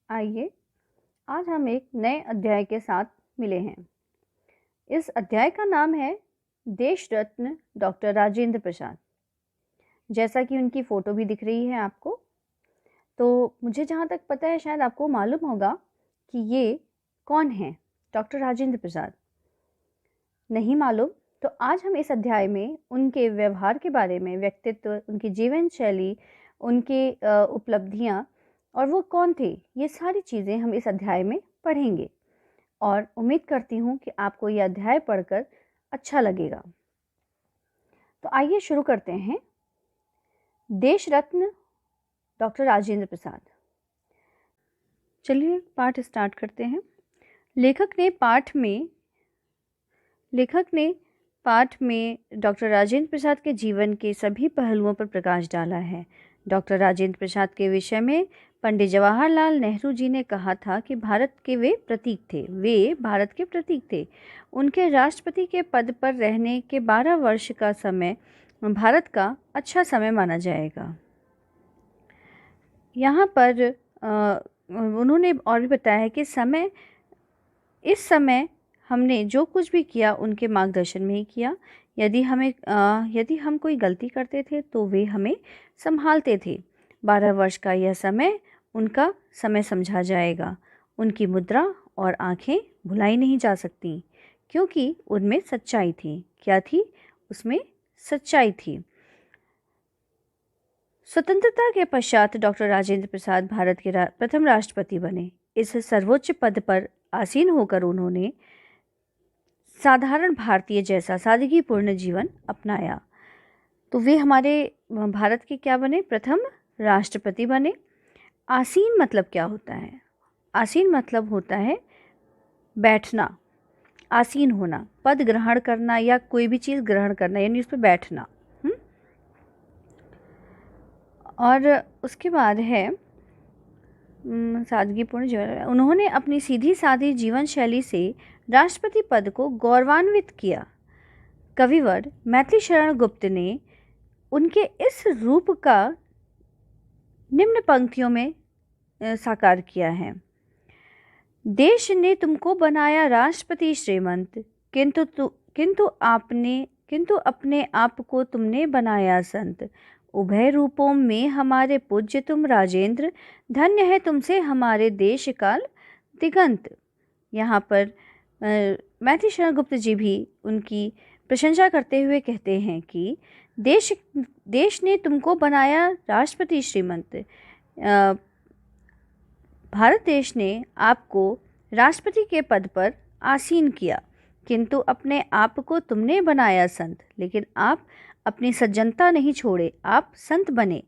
आइए, आज हम एक नए अध्याय के साथ मिले हैं। इस अध्याय का नाम है देश रत्न डॉक्टर राजेंद्र प्रसाद। जैसा कि उनकी फ़ोटो भी दिख रही है आपको, तो मुझे जहाँ तक पता है शायद आपको मालूम होगा कि ये कौन हैं, डॉक्टर राजेंद्र प्रसाद। नहीं मालूम? तो आज हम इस अध्याय में उनके व्यवहार के बारे में, व्यक्तित्व, उनकी जीवन शैली, उनके उपलब्धियाँ और वो कौन थे, ये सारी चीज़ें हम इस अध्याय में पढ़ेंगे और उम्मीद करती हूँ कि आपको ये अध्याय पढ़कर अच्छा लगेगा। तो आइए शुरू करते हैं। देश रत्न डॉक्टर राजेंद्र प्रसाद। चलिए पाठ स्टार्ट करते हैं। लेखक ने पाठ में डॉक्टर राजेंद्र प्रसाद के जीवन के सभी पहलुओं पर प्रकाश डाला है। डॉक्टर राजेंद्र प्रसाद के विषय में पंडित जवाहरलाल नेहरू जी ने कहा था कि भारत के प्रतीक थे। उनके राष्ट्रपति के पद पर रहने के 12 वर्ष का समय भारत का अच्छा समय माना जाएगा। यहाँ पर उन्होंने और भी बताया है कि इस समय हमने जो कुछ भी किया उनके मार्गदर्शन में ही किया। यदि हम कोई गलती करते थे तो वे हमें संभालते थे। 12 वर्ष का यह समय उनका समय समझा जाएगा। उनकी मुद्रा और आंखें भुलाई नहीं जा सकती, क्योंकि उनमें सच्चाई थी। क्या थी? उसमें सच्चाई थी। स्वतंत्रता के पश्चात डॉक्टर राजेंद्र प्रसाद भारत के प्रथम राष्ट्रपति बने। इस सर्वोच्च पद पर आसीन होकर उन्होंने साधारण भारतीय जैसा सादगीपूर्ण जीवन अपनाया। तो वे हमारे भारत के क्या बने? प्रथम राष्ट्रपति बने। आसीन मतलब क्या होता है? आसीन मतलब होता है बैठना, आसीन होना, पद ग्रहण करना या कोई भी चीज़ ग्रहण करना, यानी उस पर बैठना। और उसके बाद है सादगीपूर्ण जीवन। उन्होंने अपनी सीधी सादी जीवन शैली से राष्ट्रपति पद को गौरवान्वित किया। कविवर मैथिली शरण गुप्त ने उनके इस रूप का निम्न पंक्तियों में साकार किया है। देश ने तुमको बनाया राष्ट्रपति श्रीमंत, किंतु अपने आप को तुमने बनाया संत। उभय रूपों में हमारे पूज्य तुम राजेंद्र, धन्य है तुमसे हमारे देश काल दिगंत। यहाँ पर मैथिली शरण गुप्त जी भी उनकी प्रशंसा करते हुए कहते हैं कि देश ने तुमको बनाया राष्ट्रपति श्रीमंत। भारत देश ने आपको राष्ट्रपति के पद पर आसीन किया, किंतु अपने आप को तुमने बनाया संत। लेकिन आप अपनी सज्जनता नहीं छोड़े, आप संत बने।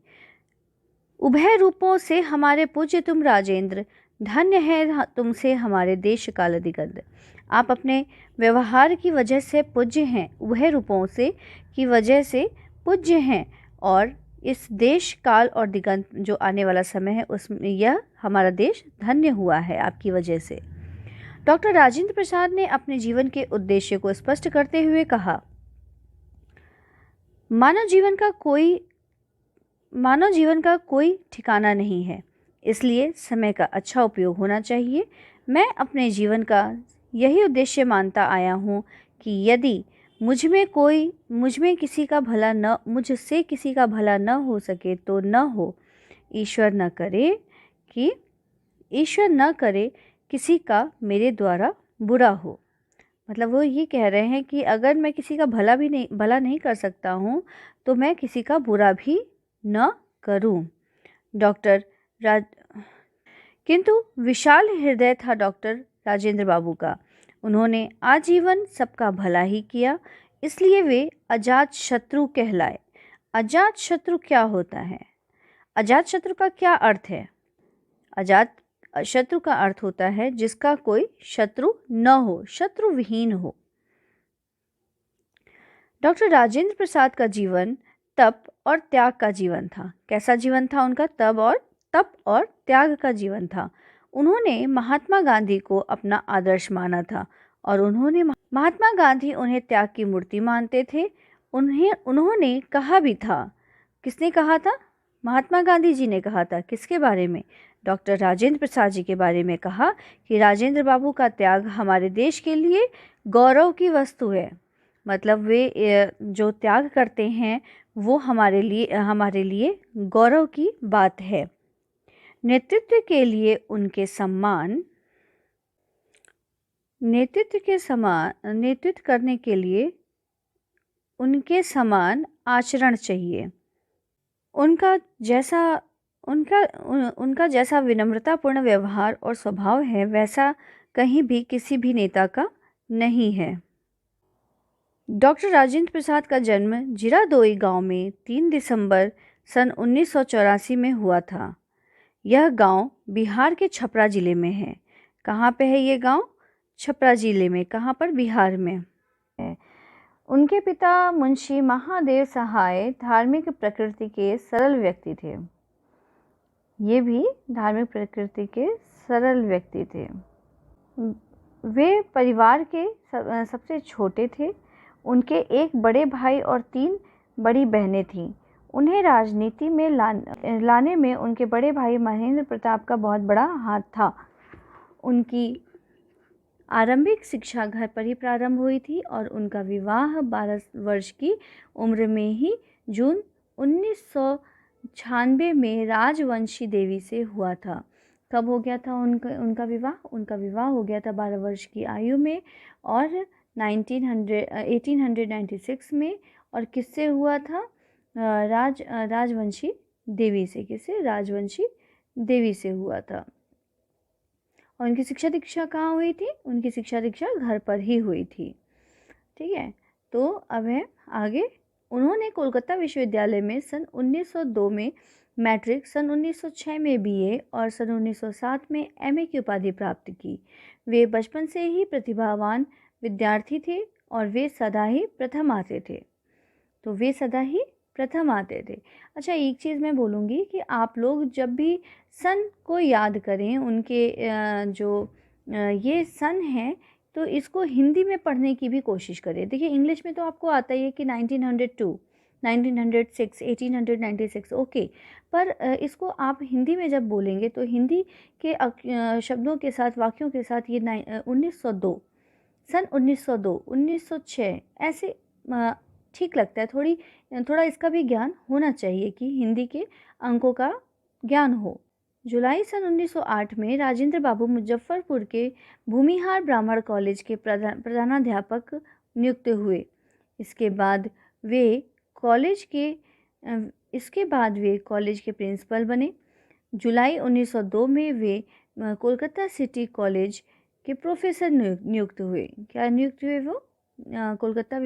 उभय रूपों से हमारे पूज्य तुम राजेंद्र, धन्य है तुमसे हमारे देश काल दिगंत। आप अपने व्यवहार की वजह से पूज्य हैं, उभय रूपों से की वजह से पूज्य हैं, और इस देश काल और दिगंत जो आने वाला समय है उसमें यह हमारा देश धन्य हुआ है आपकी वजह से। डॉक्टर राजेंद्र प्रसाद ने अपने जीवन के उद्देश्य को स्पष्ट करते हुए कहा, मानव जीवन का कोई ठिकाना नहीं है, इसलिए समय का अच्छा उपयोग होना चाहिए। मैं अपने जीवन का यही उद्देश्य मानता आया हूँ कि यदि मुझसे किसी का भला न हो सके तो न हो। ईश्वर न करे किसी का मेरे द्वारा बुरा हो। मतलब वो ये कह रहे हैं कि अगर मैं किसी का भला नहीं कर सकता हूँ तो मैं किसी का बुरा भी न करूं। किंतु विशाल हृदय था डॉक्टर राजेंद्र बाबू का। उन्होंने आजीवन सबका भला ही किया, इसलिए वे अजात शत्रु कहलाए। अजात शत्रु क्या होता है? अजात शत्रु का क्या अर्थ है? अजात शत्रु का अर्थ होता है जिसका कोई शत्रु न हो, शत्रु विहीन हो। डॉक्टर राजेंद्र प्रसाद का जीवन तप और त्याग का जीवन था। कैसा जीवन था उनका? तप और त्याग का जीवन था। उन्होंने महात्मा गांधी को अपना आदर्श माना था और महात्मा गांधी उन्हें त्याग की मूर्ति मानते थे। उन्होंने कहा भी था। किसने कहा था? महात्मा गांधी जी ने कहा था। किसके बारे में? डॉक्टर राजेंद्र प्रसाद जी के बारे में कहा कि राजेंद्र बाबू का त्याग हमारे देश के लिए गौरव की वस्तु है। मतलब वे जो त्याग करते हैं वो हमारे लिए गौरव की बात है। नेतृत्व के लिए उनके सम्मान नेतृत्व करने के लिए उनके समान आचरण चाहिए। उनका जैसा विनम्रतापूर्ण व्यवहार और स्वभाव है वैसा कहीं भी किसी भी नेता का नहीं है। डॉक्टर राजेंद्र प्रसाद का जन्म जीरादोई गांव में 3 दिसंबर सन 1984 में हुआ था। यह गांव बिहार के छपरा जिले में है। कहाँ पे है ये गांव? छपरा जिले में। कहाँ पर? बिहार में। उनके पिता मुंशी महादेव सहाय धार्मिक प्रकृति के सरल व्यक्ति थे। ये भी धार्मिक प्रकृति के सरल व्यक्ति थे। वे परिवार के सबसे छोटे थे। उनके एक बड़े भाई और 3 बड़ी बहनें थीं। उन्हें राजनीति में लाने में उनके बड़े भाई महेंद्र प्रताप का बहुत बड़ा हाथ था। उनकी आरंभिक शिक्षा घर पर ही प्रारंभ हुई थी और उनका विवाह 12 वर्ष की उम्र में ही जून 1996 में राजवंशी देवी से हुआ था। कब हो गया था उनका विवाह? उनका विवाह हो गया था 12 वर्ष की आयु में और 1896 में। और किससे हुआ था? राजवंशी देवी से। किससे? राजवंशी देवी से हुआ था। और उनकी शिक्षा दीक्षा कहाँ हुई थी? उनकी शिक्षा दीक्षा घर पर ही हुई थी। ठीक है, तो अब है आगे। उन्होंने कोलकाता विश्वविद्यालय में सन 1902 में मैट्रिक, सन 1906 में बीए और सन 1907 में एमए की उपाधि प्राप्त की। वे बचपन से ही प्रतिभावान विद्यार्थी थे और वे सदा ही प्रथम आते थे। अच्छा, एक चीज़ मैं बोलूँगी कि आप लोग जब भी सन को याद करें, उनके ये सन है, तो इसको हिंदी में पढ़ने की भी कोशिश करें। देखिए, इंग्लिश में तो आपको आता ही है कि 1902, 1906, 1896, ओके, पर इसको आप हिंदी में जब बोलेंगे तो हिंदी के शब्दों के साथ, वाक्यों के साथ ये 1902, सन 1902, 1906 ऐसे ठीक लगता है। थोड़ा इसका भी ज्ञान होना चाहिए कि हिंदी के अंकों का ज्ञान हो। जुलाई सन 1908 में राजेंद्र बाबू मुजफ्फरपुर के भूमिहार ब्राह्मण कॉलेज के प्रधानाध्यापक नियुक्त हुए। इसके बाद वे कॉलेज के प्रिंसिपल बने। जुलाई 1902 में वे कोलकाता सिटी कॉलेज के प्रोफेसर नियुक्त हुए। क्या नियुक्त हुए वो? कोलकाता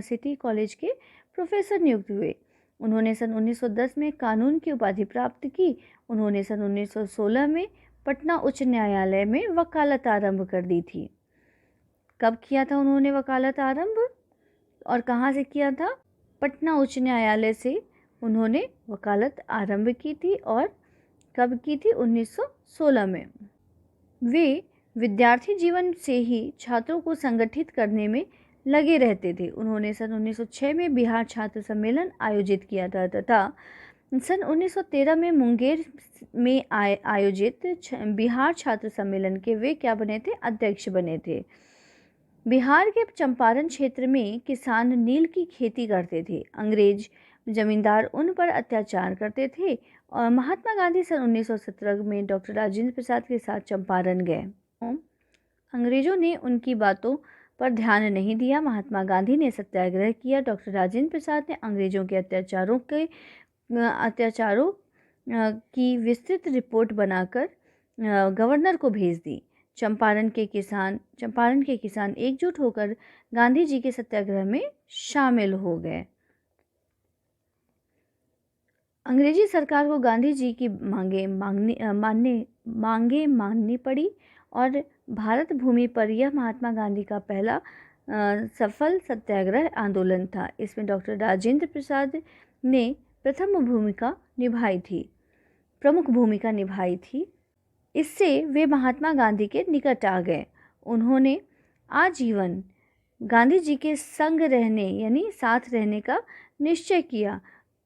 सिटी कॉलेज के प्रोफेसर नियुक्त हुए। उन्होंने सन 1910 में कानून की उपाधि प्राप्त की। उन्होंने सन 1916 में पटना उच्च न्यायालय में वकालत आरंभ कर दी थी। कब किया था उन्होंने वकालत आरंभ और कहाँ से किया था? पटना उच्च न्यायालय से उन्होंने वकालत आरंभ की थी। और कब की थी? 1916 में। वे विद्यार्थी जीवन से ही छात्रों को संगठित करने में लगे रहते थे। उन्होंने सन 1906 में बिहार छात्र सम्मेलन आयोजित किया था तथा सन 1913 में मुंगेर में आयोजित बिहार छात्र सम्मेलन के वे क्या बने थे? अध्यक्ष बने थे। बिहार के चंपारण क्षेत्र में किसान नील की खेती करते थे। अंग्रेज जमींदार उन पर अत्याचार करते थे और महात्मा गांधी सन 1917 में डॉक्टर राजेंद्र प्रसाद के साथ चंपारण गए। अंग्रेजों ने उनकी बातों पर ध्यान नहीं दिया। महात्मा गांधी ने सत्याग्रह किया। डॉक्टर राजेंद्र प्रसाद ने अंग्रेजों के अत्याचारों की विस्तृत रिपोर्ट बनाकर गवर्नर को भेज दी। चंपारण के किसान एकजुट होकर गांधी जी के सत्याग्रह में शामिल हो गए। अंग्रेजी सरकार को गांधी जी की मांगे माननी पड़ी और भारत भूमि पर यह महात्मा गांधी का पहला सफल सत्याग्रह आंदोलन था। इसमें डॉक्टर राजेंद्र प्रसाद ने प्रमुख भूमिका निभाई थी। इससे वे महात्मा गांधी के निकट आ गए। उन्होंने आजीवन गांधी जी के संग रहने यानी साथ रहने का निश्चय किया।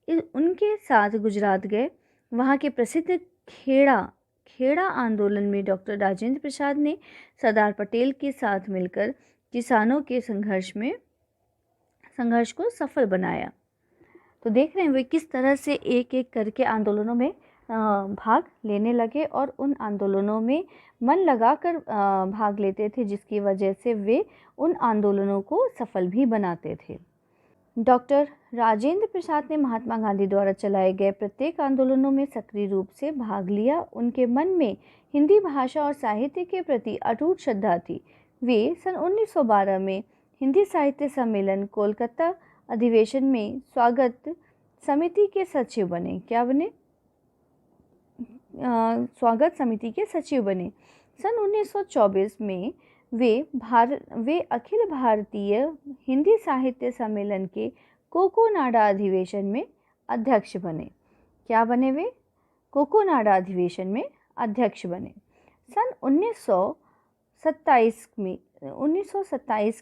उनके साथ गुजरात गए। वहाँ के प्रसिद्ध खेड़ा आंदोलन में डॉक्टर राजेंद्र प्रसाद ने सरदार पटेल के साथ मिलकर किसानों के संघर्ष को सफल बनाया। तो देख रहे हैं वे किस तरह से एक एक करके आंदोलनों में भाग लेने लगे और उन आंदोलनों में मन लगाकर भाग लेते थे, जिसकी वजह से वे उन आंदोलनों को सफल भी बनाते थे। डॉक्टर राजेंद्र प्रसाद ने महात्मा गांधी द्वारा चलाए गए प्रत्येक आंदोलनों में सक्रिय रूप से भाग लिया। उनके मन में हिंदी भाषा और साहित्य के प्रति अटूट श्रद्धा थी। वे सन 1912 में हिंदी साहित्य सम्मेलन कोलकाता अधिवेशन में स्वागत समिति के सचिव बने। क्या बने? स्वागत समिति के सचिव बने। सन 1924 में वे अखिल भारतीय हिंदी साहित्य सम्मेलन के कोकोनाडा अधिवेशन में अध्यक्ष बने। क्या बने वे? कोकोनाडा अधिवेशन में अध्यक्ष बने। सन 1927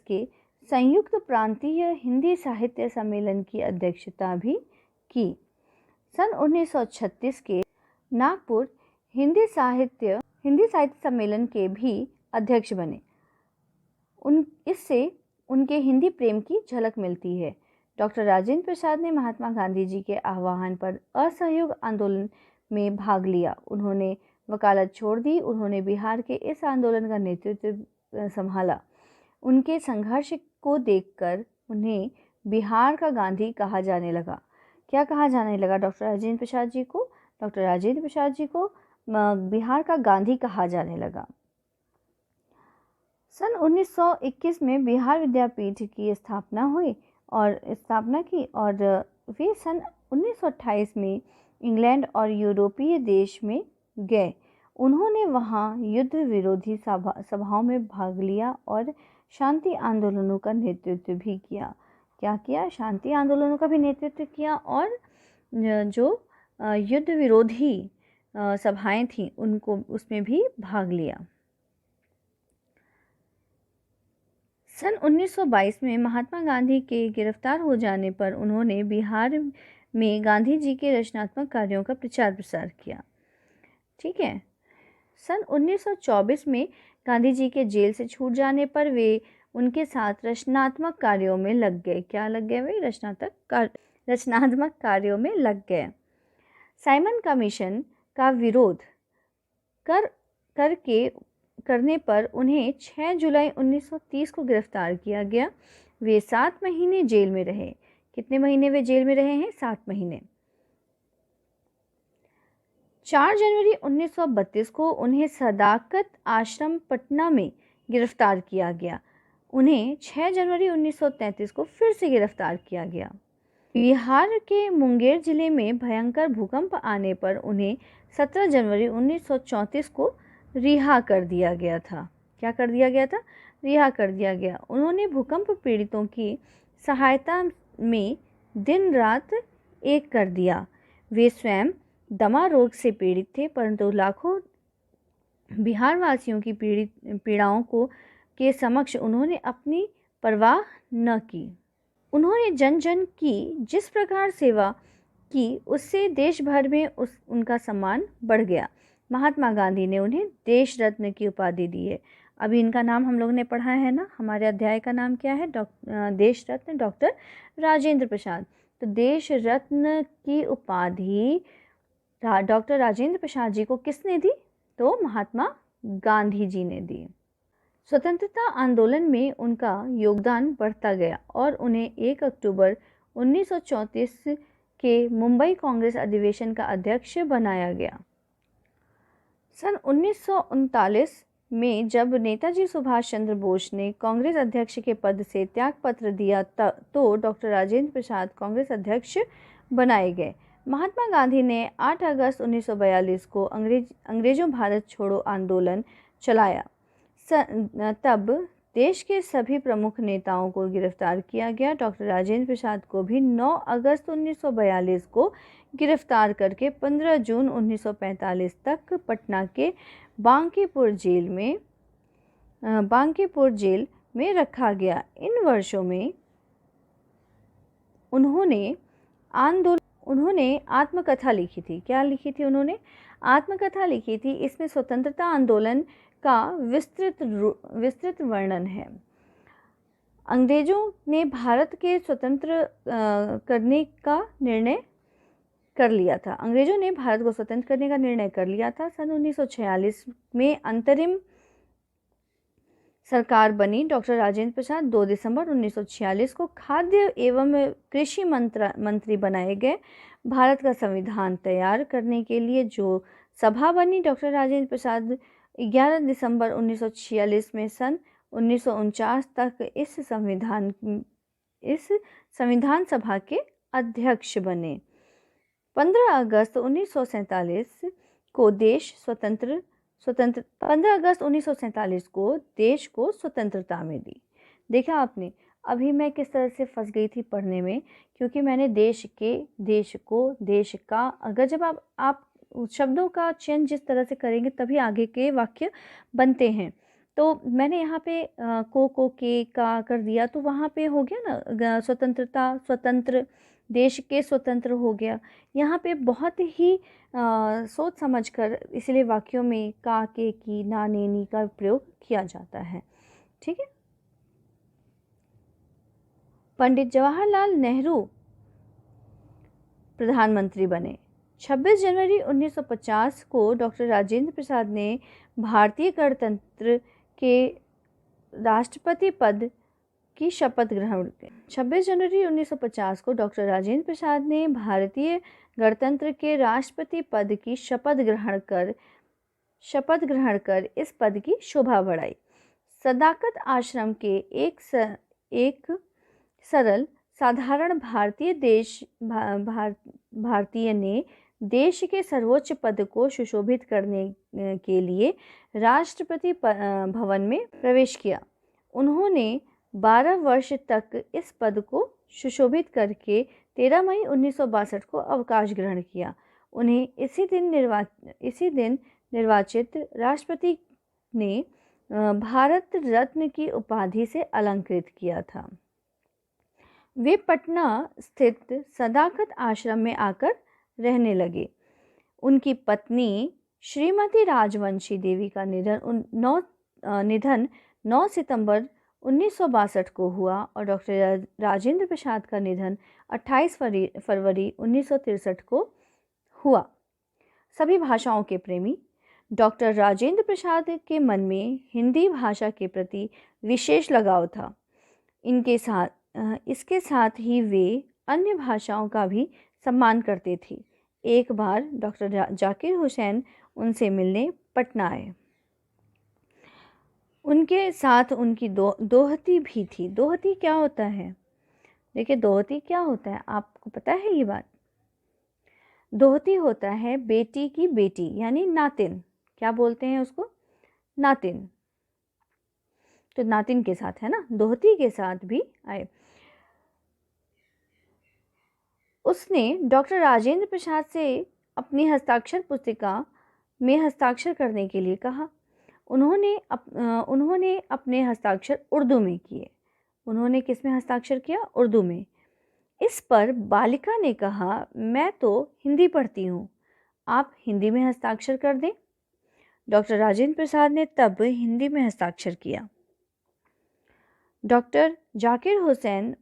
के संयुक्त प्रांतीय हिंदी साहित्य सम्मेलन की अध्यक्षता भी की। सन 1936 के नागपुर हिंदी साहित्य सम्मेलन के भी अध्यक्ष बने। इससे उनके हिंदी प्रेम की झलक मिलती है। डॉक्टर राजेंद्र प्रसाद ने महात्मा गांधी जी के आह्वान पर असहयोग आंदोलन में भाग लिया। उन्होंने वकालत छोड़ दी। उन्होंने बिहार के इस आंदोलन का नेतृत्व संभाला। उनके संघर्ष को देखकर उन्हें बिहार का गांधी कहा जाने लगा। क्या कहा जाने लगा डॉक्टर राजेंद्र प्रसाद जी को? डॉक्टर राजेंद्र प्रसाद जी को बिहार का गांधी कहा जाने लगा। सन 1921 में बिहार विद्यापीठ की स्थापना की और वे सन 1928 में इंग्लैंड और यूरोपीय देश में गए। उन्होंने वहां युद्ध विरोधी सभाओं में भाग लिया और शांति आंदोलनों का नेतृत्व भी किया। क्या किया? शांति आंदोलनों का भी नेतृत्व किया और जो युद्ध विरोधी सभाएं थीं उनको उसमें भी भाग लिया। सन 1922 में महात्मा गांधी के गिरफ्तार हो जाने पर उन्होंने बिहार में गांधी जी के रचनात्मक कार्यों का प्रचार प्रसार किया। ठीक है। सन 1924 में गांधी जी के जेल से छूट जाने पर वे उनके साथ रचनात्मक कार्यों में लग गए। क्या लग गए वे? रचनात्मक कार्यों में लग गए। साइमन कमीशन का विरोध करने पर उन्हें 6 जुलाई 1930 को गिरफ्तार किया गया। वे 7 महीने जेल में रहे। कितने महीने वे जेल में रहे हैं? 7 महीने। 4 जनवरी 1932 को उन्हें सदाकत आश्रम पटना में गिरफ्तार किया गया। उन्हें 6 जनवरी 1933 को फिर से गिरफ्तार किया गया। बिहार के मुंगेर जिले में भयंकर भूकंप आने पर उन्हें 17 जनवरी 1934 को रिहा कर दिया गया था। क्या कर दिया गया था? रिहा कर दिया गया। उन्होंने भूकंप पीड़ितों की सहायता में दिन रात एक कर दिया। वे स्वयं दमा रोग से पीड़ित थे, परंतु लाखों बिहार वासियों की पीड़ाओं के समक्ष उन्होंने अपनी परवाह न की। उन्होंने जन जन की जिस प्रकार सेवा की उससे देश भर में उनका सम्मान बढ़ गया। महात्मा गांधी ने उन्हें देश रत्न की उपाधि दी है। अभी इनका नाम हम लोगों ने पढ़ा है ना, हमारे अध्याय का नाम क्या है? देश रत्न डॉक्टर राजेंद्र प्रसाद। तो देश रत्न की उपाधि डॉक्टर राजेंद्र प्रसाद जी को किसने दी? तो महात्मा गांधी जी ने दी। स्वतंत्रता आंदोलन में उनका योगदान बढ़ता गया और उन्हें 1 अक्टूबर 1934 के मुंबई कांग्रेस अधिवेशन का अध्यक्ष बनाया गया। सन 1939 में जब नेताजी सुभाष चंद्र बोस ने कांग्रेस अध्यक्ष के पद से त्यागपत्र दिया तो डॉक्टर राजेंद्र प्रसाद कांग्रेस अध्यक्ष बनाए गए। महात्मा गांधी ने 8 अगस्त 1942 को अंग्रेजों भारत छोड़ो आंदोलन चलाया। तब देश के सभी प्रमुख नेताओं को गिरफ्तार किया गया। डॉक्टर राजेंद्र प्रसाद को भी 9 अगस्त 1942 को गिरफ्तार करके 15 जून 1945 तक पटना के बांकीपुर जेल में रखा गया। इन वर्षों में उन्होंने आत्मकथा लिखी थी। क्या लिखी थी उन्होंने? आत्मकथा लिखी थी। इसमें स्वतंत्रता आंदोलन का विस्तृत वर्णन है। अंग्रेजों ने भारत के स्वतंत्र करने का निर्णय कर लिया था। अंग्रेजों ने भारत को स्वतंत्र करने का निर्णय कर लिया था। सन 1946 में अंतरिम सरकार बनी। डॉक्टर राजेंद्र प्रसाद 2 दिसंबर 1946 को खाद्य एवं कृषि मंत्री बनाए गए। भारत का संविधान तैयार करने के लिए जो सभा बनी, डॉक्टर राजेंद्र प्रसाद 11 दिसंबर 1946 में सन 1949 तक इस संविधान सभा के अध्यक्ष बने। 15 अगस्त 1947 को 15 अगस्त 1947 को देश को स्वतंत्रता मिली। देखा आपने, अभी मैं किस तरह से फंस गई थी पढ़ने में, क्योंकि मैंने देश के, देश को, देश का, अगर जब आप शब्दों का चयन जिस तरह से करेंगे तभी आगे के वाक्य बनते हैं। तो मैंने यहाँ पे को के का कर दिया, तो वहाँ पे हो गया ना स्वतंत्रता, स्वतंत्र, देश के स्वतंत्र हो गया। यहाँ पे बहुत ही सोच समझकर इसलिए वाक्यों में का, के, की, ना, ने, नी का प्रयोग किया जाता है। ठीक है। पंडित जवाहरलाल नेहरू प्रधानमंत्री बने। 26 जनवरी 1950 को डॉक्टर राजेंद्र प्रसाद ने भारतीय गणतंत्र के राष्ट्रपति पद की शपथ ग्रहण की। 26 जनवरी 1950 को डॉक्टर राजेंद्र प्रसाद ने भारतीय गणतंत्र के राष्ट्रपति पद की शपथ ग्रहण कर इस पद की शोभा बढ़ाई। सदाकत आश्रम के एक सरल साधारण भारतीय ने देश के सर्वोच्च पद को सुशोभित करने के लिए राष्ट्रपति भवन में प्रवेश किया। उन्होंने 12 वर्ष तक इस पद को सुशोभित करके 13 मई 1962 को अवकाश ग्रहण किया। उन्हें इसी दिन निर्वाचित राष्ट्रपति ने भारत रत्न की उपाधि से अलंकृत किया था। वे पटना स्थित सदाकत आश्रम में आकर रहने लगे। उनकी पत्नी श्रीमती राजवंशी देवी का निधन 9 सितंबर 1962 को हुआ और डॉक्टर राजेंद्र प्रसाद का निधन 28 फरवरी 1963 को हुआ। सभी भाषाओं के प्रेमी डॉक्टर राजेंद्र प्रसाद के मन में हिंदी भाषा के प्रति विशेष लगाव था। इसके साथ ही वे अन्य भाषाओं का भी सम्मान करते थे। एक बार डॉक्टर जाकिर हुसैन उनसे मिलने पटना आए। उनके साथ उनकी दोहती भी थी। दोहती क्या होता है? देखिए, दोहती क्या होता है, आपको पता है ये बात? दोहती होता है बेटी की बेटी, यानी नातिन। क्या बोलते हैं उसको? नातिन। तो नातिन के साथ है ना, दोहती के साथ भी आए। उसने डॉक्टर राजेंद्र प्रसाद से अपनी हस्ताक्षर पुस्तिका में हस्ताक्षर करने के लिए कहा। उन्होंने अपने हस्ताक्षर उर्दू में किए। उन्होंने किस में हस्ताक्षर किया? उर्दू में। इस पर बालिका ने कहा, मैं तो हिंदी पढ़ती हूँ, आप हिंदी में हस्ताक्षर कर दें। डॉक्टर राजेंद्र प्रसाद ने तब हिंदी में हस्ताक्षर किया। डॉक्टर जाकिर हुसैन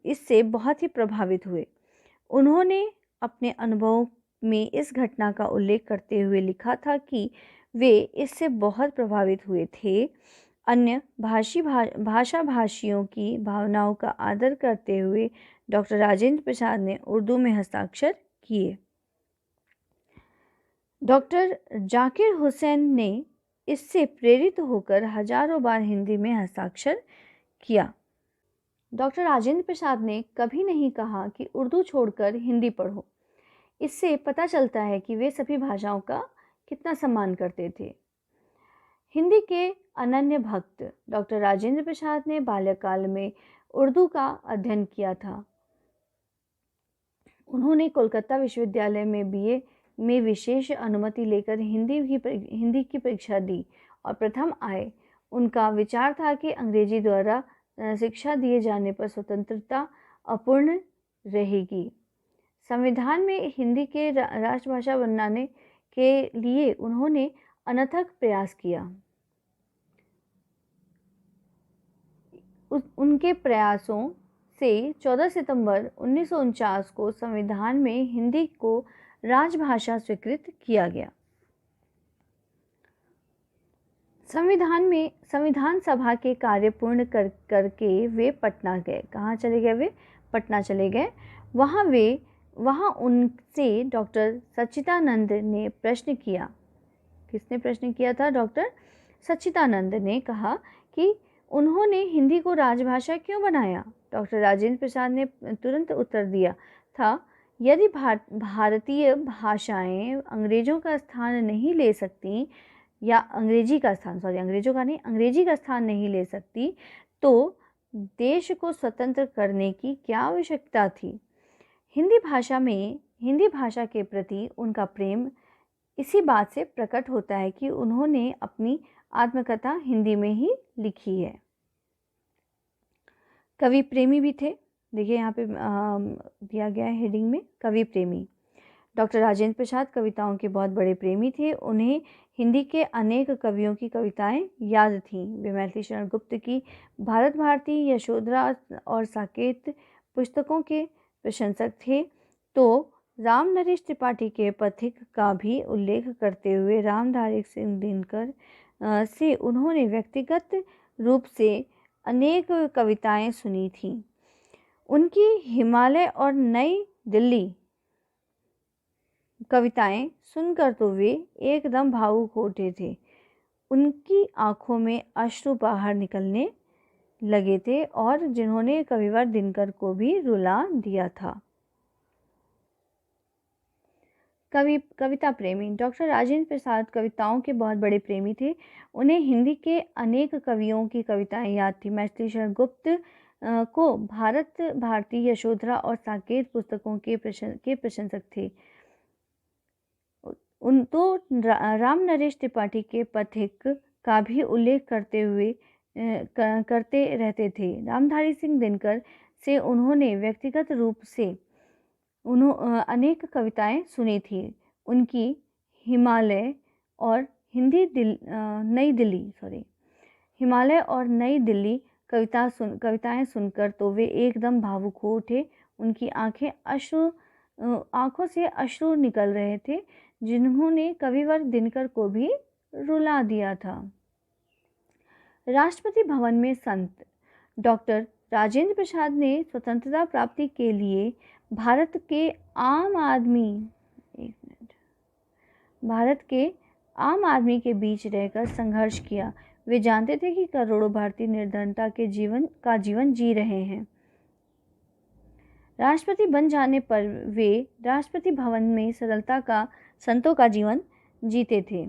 इससे बहुत ही प्रभावित हुए। उन्होंने अपने अनुभवों में इस घटना का उल्लेख करते हुए लिखा था कि वे इससे बहुत प्रभावित हुए थे। अन्य भाषा भाषियों की भावनाओं का आदर करते हुए डॉक्टर राजेंद्र प्रसाद ने उर्दू में हस्ताक्षर किए। डॉक्टर जाकिर हुसैन ने इससे प्रेरित होकर हजारों बार हिंदी में हस्ताक्षर किया। डॉक्टर राजेंद्र प्रसाद ने कभी नहीं कहा कि उर्दू छोड़कर हिंदी पढ़ो। इससे पता चलता है कि वे सभी भाषाओं का कितना सम्मान करते थे। हिंदी के अनन्य भक्त डॉक्टर राजेंद्र प्रसाद ने बाल्यकाल में उर्दू का अध्ययन किया था। उन्होंने कोलकाता विश्वविद्यालय में बीए में विशेष अनुमति लेकर हिंदी की परीक्षा दी और प्रथम आए। उनका विचार था कि अंग्रेजी द्वारा शिक्षा दिए जाने पर स्वतंत्रता अपूर्ण रहेगी। संविधान में हिंदी के राष्ट्रभाषा बनाने के लिए उन्होंने अनथक प्रयास किया। उनके प्रयासों से 14 सितंबर 1949 को संविधान में हिंदी को राजभाषा स्वीकृत किया गया। संविधान सभा के कार्य पूर्ण करके वे पटना गए। कहाँ चले गए वे? पटना चले गए। वहाँ उनसे डॉक्टर सच्चिदानंद ने प्रश्न किया। किसने प्रश्न किया था? डॉक्टर सच्चिदानंद ने कहा कि उन्होंने हिंदी को राजभाषा क्यों बनाया? डॉक्टर राजेंद्र प्रसाद ने तुरंत उत्तर दिया था, यदि भारतीय भाषाएं अंग्रेजों का स्थान नहीं ले सकती, या अंग्रेजी का स्थान नहीं ले सकती, तो देश को स्वतंत्र करने की क्या आवश्यकता थी? हिंदी भाषा के प्रति उनका प्रेम इसी बात से प्रकट होता है कि उन्होंने अपनी आत्मकथा हिंदी में ही लिखी है। कवि प्रेमी भी थे। देखिए यहाँ पे दिया गया है हेडिंग में, कवि प्रेमी। डॉक्टर राजेंद्र प्रसाद कविताओं के बहुत बड़े प्रेमी थे। उन्हें हिंदी के अनेक कवियों की कविताएं याद थीं। वे मैथिली शरण गुप्त की भारत भारती, यशोधरा और साकेत पुस्तकों के प्रशंसक थे। तो राम नरेश त्रिपाठी के पथिक का भी उल्लेख करते हुए रामधारी सिंह दिनकर से उन्होंने व्यक्तिगत रूप से अनेक कविताएं सुनी थीं। उनकी हिमालय और नई दिल्ली कविताएं सुनकर तो वे एकदम भावुक हो उठे थे। उनकी आंखों में अश्रु बाहर निकलने लगे थे और जिन्होंने कविवर दिनकर को भी रुला दिया था। कविता प्रेमी। डॉक्टर राजेंद्र प्रसाद कविताओं के बहुत बड़े प्रेमी थे। उन्हें हिंदी के अनेक कवियों की कविताएं याद थी। मैथिली शरण गुप्त को भारत भारती, यशोधरा और साकेत पुस्तकों के प्रशंसक थे। राम नरेश त्रिपाठी के पथिक का भी उल्लेख करते रहते थे। रामधारी सिंह दिनकर से उन्होंने व्यक्तिगत रूप से अनेक कविताएं सुनी थी। उनकी हिमालय और नई दिल्ली कविताएं सुनकर तो वे एकदम भावुक हो उठे। उनकी आंखों से अश्रु निकल रहे थे, जिन्होंने कविवर दिनकर को भी रुला दिया था। राष्ट्रपति भवन में संत। डॉक्टर राजेंद्र प्रसाद ने स्वतंत्रता प्राप्ति के लिए भारत के आम आदमी के बीच रहकर संघर्ष किया। वे जानते थे कि करोड़ों भारतीय निर्धनता के जीवन जी रहे हैं। राष्ट्रपति बन जाने पर वे राष्ट्रपति भवन में संतों का जीवन जीते थे।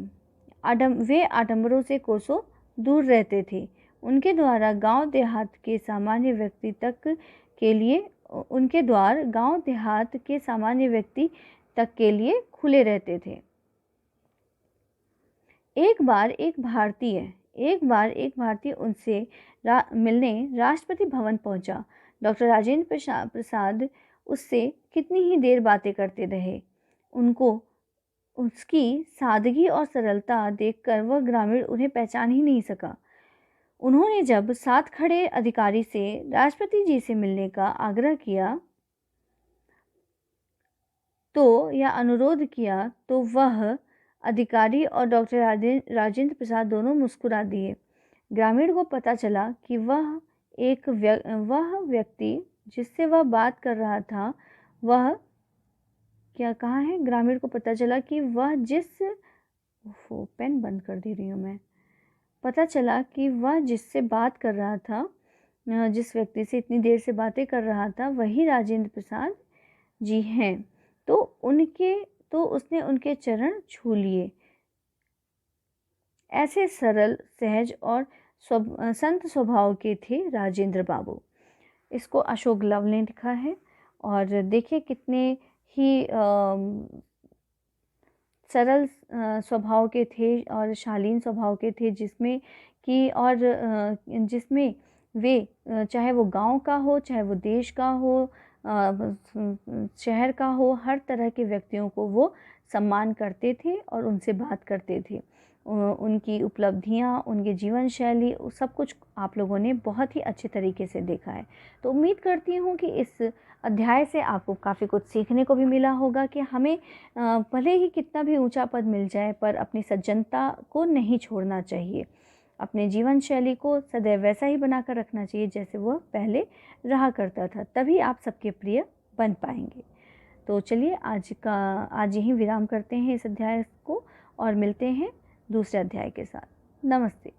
वे आडंबरों से कोसों दूर रहते थे। उनके द्वार गांव देहात के सामान्य व्यक्ति तक के लिए खुले रहते थे। एक बार एक भारतीय उनसे मिलने राष्ट्रपति भवन पहुंचा। डॉक्टर राजेंद्र प्रसाद उससे कितनी ही देर बातें करते रहे। उसकी सादगी और सरलता देखकर वह ग्रामीण उन्हें पहचान ही नहीं सका। उन्होंने जब साथ खड़े अधिकारी से राष्ट्रपति जी से मिलने का आग्रह किया या अनुरोध किया, तो वह अधिकारी और डॉक्टर राजेंद्र प्रसाद दोनों मुस्कुरा दिए। ग्रामीण को पता चला कि वह व्यक्ति जिससे वह बात कर रहा था, वह क्या कहाँ है? ग्रामीण को पता चला कि वह पेन बंद कर दे रही हूँ मैं। पता चला कि वह जिससे बात कर रहा था, जिस व्यक्ति से इतनी देर से बातें कर रहा था, वही राजेंद्र प्रसाद जी हैं। तो उसने उनके चरण छू लिए। ऐसे सरल, सहज और संत स्वभाव के थे राजेंद्र बाबू। इसको अशोक लव ने लिखा है। और देखिए कितने ही सरल स्वभाव के थे और शालीन स्वभाव के थे, जिसमें वे चाहे वो गांव का हो, चाहे वो देश का हो, शहर का हो, हर तरह के व्यक्तियों को वो सम्मान करते थे और उनसे बात करते थे। उनकी उपलब्धियाँ, उनकी जीवन शैली, सब कुछ आप लोगों ने बहुत ही अच्छे तरीके से देखा है। तो उम्मीद करती हूँ कि इस अध्याय से आपको काफ़ी कुछ सीखने को भी मिला होगा कि हमें भले ही कितना भी ऊंचा पद मिल जाए पर अपनी सज्जनता को नहीं छोड़ना चाहिए। अपने जीवन शैली को सदैव वैसा ही बनाकर रखना चाहिए जैसे वह पहले रहा करता था, तभी आप सबके प्रिय बन पाएंगे। तो चलिए आज यहीं विराम करते हैं इस अध्याय को और मिलते हैं दूसरे अध्याय के साथ। नमस्ते।